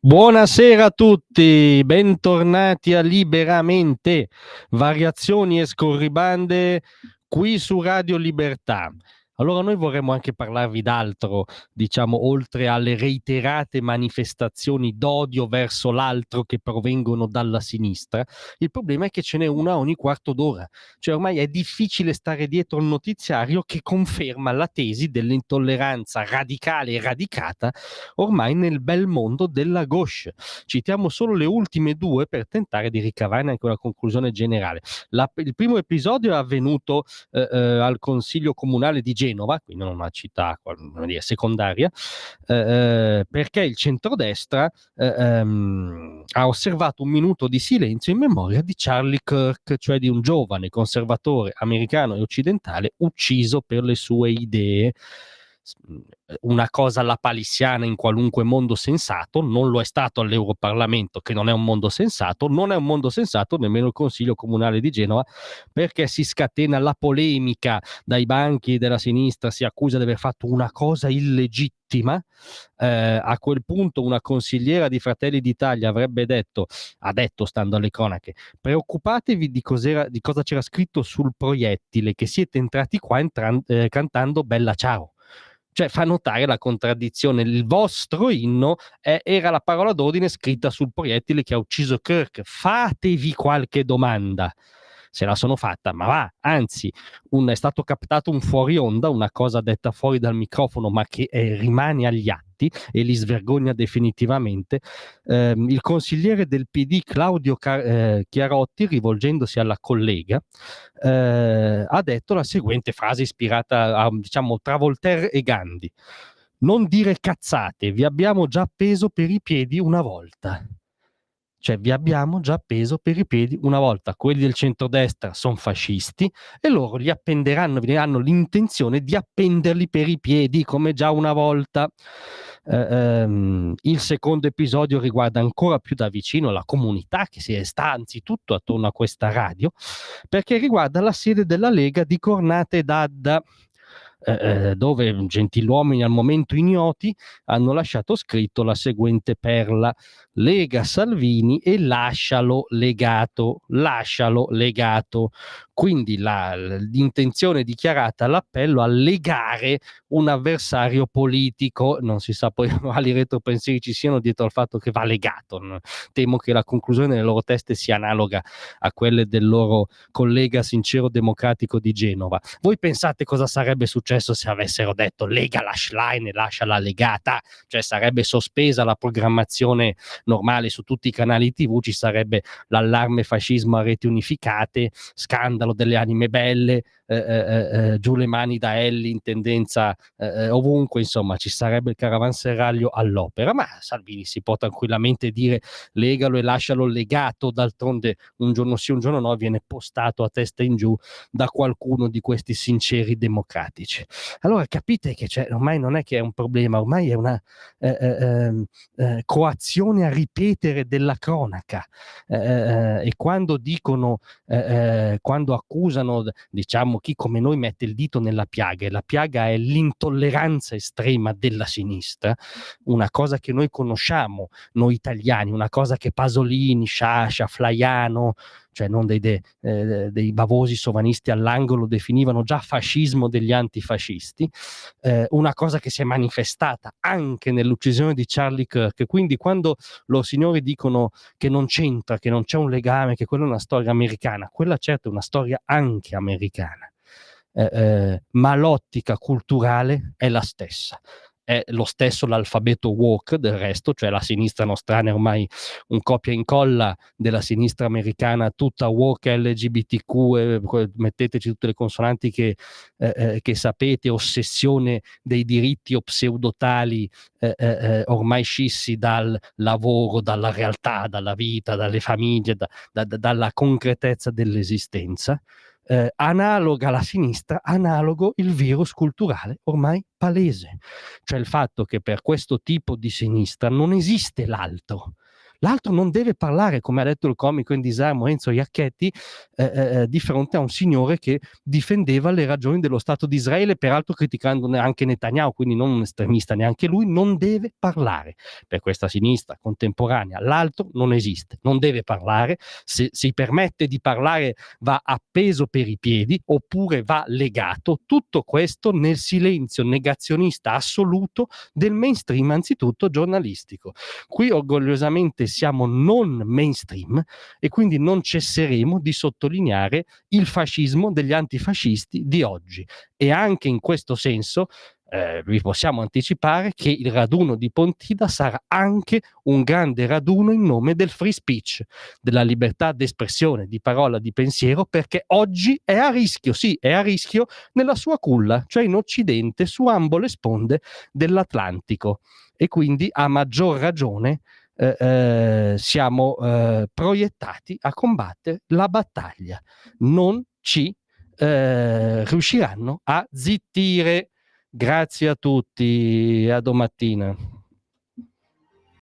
Buonasera a tutti, bentornati a Liberamente, variazioni e scorribande qui su Radio Libertà. Allora noi vorremmo anche parlarvi d'altro, diciamo, oltre alle reiterate manifestazioni d'odio verso l'altro che provengono dalla sinistra. Il problema è che ce n'è una ogni quarto d'ora, cioè ormai è difficile stare dietro il notiziario che conferma la tesi dell'intolleranza radicale e radicata ormai nel bel mondo della gauche. Citiamo solo le ultime due per tentare di ricavarne anche una conclusione generale. Il primo episodio è avvenuto al Consiglio Comunale di Genova, quindi non una città secondaria, perché il centrodestra ha osservato un minuto di silenzio in memoria di Charlie Kirk, cioè di un giovane conservatore americano e occidentale ucciso per le sue idee. Una cosa lapalissiana in qualunque mondo sensato, non lo è stato all'Europarlamento, che non è un mondo sensato, non è un mondo sensato nemmeno il Consiglio Comunale di Genova, perché si scatena la polemica dai banchi della sinistra, si accusa di aver fatto una cosa illegittima. A quel punto una consigliera di Fratelli d'Italia ha detto, stando alle cronache, preoccupatevi di cosa c'era scritto sul proiettile, che siete entrati qua cantando Bella Ciao. Cioè fa notare la contraddizione. Il vostro inno era la parola d'ordine scritta sul proiettile che ha ucciso Kirk. Fatevi qualche domanda. Se la sono fatta, ma va, anzi, è stato captato un fuori onda, una cosa detta fuori dal microfono, ma che rimane agli atti e li svergogna definitivamente. Il consigliere del PD Claudio Chiarotti, rivolgendosi alla collega, ha detto la seguente frase ispirata a, diciamo, tra Voltaire e Gandhi: non dire cazzate, vi abbiamo già appeso per i piedi una volta. Cioè vi abbiamo già appeso per i piedi una volta. Quelli del centrodestra sono fascisti e loro li appenderanno, hanno l'intenzione di appenderli per i piedi come già una volta. Il secondo episodio riguarda ancora più da vicino la comunità che sta anzitutto attorno a questa radio, perché riguarda la sede della Lega di Cornate d'Adda, dove gentiluomini al momento ignoti hanno lasciato scritto la seguente perla: Lega Salvini e lascialo legato. Quindi l'intenzione dichiarata all'appello a legare un avversario politico. Non si sa poi quali retropensieri ci siano dietro al fatto che va legato. Temo che la conclusione delle loro teste sia analoga a quelle del loro collega sincero democratico di Genova. Voi pensate cosa sarebbe successo se avessero detto lega la Schlein e lasciala legata? Cioè sarebbe sospesa la programmazione normale su tutti i canali TV, ci sarebbe l'allarme fascismo a reti unificate, scandalo delle anime belle, giù le mani da Elli in tendenza ovunque, insomma ci sarebbe il caravanserraglio all'opera. Ma Salvini si può tranquillamente dire legalo e lascialo legato, d'altronde un giorno sì un giorno no viene postato a testa in giù da qualcuno di questi sinceri democratici. Allora capite che ormai non è che è un problema, ormai è una coazione a ripetere della cronaca, e quando dicono, quando accusano, diciamo, chi come noi mette il dito nella piaga, e la piaga è l'intolleranza estrema della sinistra, una cosa che noi conosciamo, noi italiani, una cosa che Pasolini, Sciascia, Flaiano, cioè non dei bavosi sovranisti all'angolo, definivano già fascismo degli antifascisti, una cosa che si è manifestata anche nell'uccisione di Charlie Kirk. Quindi quando loro signori dicono che non c'entra, che non c'è un legame, che quella è una storia americana, quella certo è una storia anche americana, ma l'ottica culturale è la stessa. È lo stesso l'alfabeto woke, del resto, cioè la sinistra nostrana è ormai un copia e incolla della sinistra americana, tutta woke, LGBTQ, metteteci tutte le consonanti che sapete, ossessione dei diritti o pseudotali, ormai scissi dal lavoro, dalla realtà, dalla vita, dalle famiglie, dalla concretezza dell'esistenza. Analoga alla sinistra, analogo il virus culturale ormai palese, cioè il fatto che per questo tipo di sinistra non esiste l'altro. l'altro non deve parlare, come ha detto il comico in disarmo Enzo Iacchetti, di fronte a un signore che difendeva le ragioni dello Stato di Israele, peraltro criticandone anche Netanyahu, quindi non un estremista neanche lui. Non deve parlare. Per questa sinistra contemporanea l'altro non esiste, non deve parlare. Se si permette di parlare va appeso per i piedi oppure va legato. Tutto questo nel silenzio negazionista assoluto del mainstream, anzitutto giornalistico. Qui orgogliosamente siamo non mainstream e quindi non cesseremo di sottolineare il fascismo degli antifascisti di oggi, e anche in questo senso vi possiamo anticipare che il raduno di Pontida sarà anche un grande raduno in nome del free speech, della libertà d'espressione, di parola, di pensiero, perché oggi è a rischio, sì, è a rischio nella sua culla, cioè in Occidente, su ambo le sponde dell'Atlantico, e quindi a maggior ragione siamo proiettati a combattere la battaglia. Non ci riusciranno a zittire. Grazie a tutti, a domattina.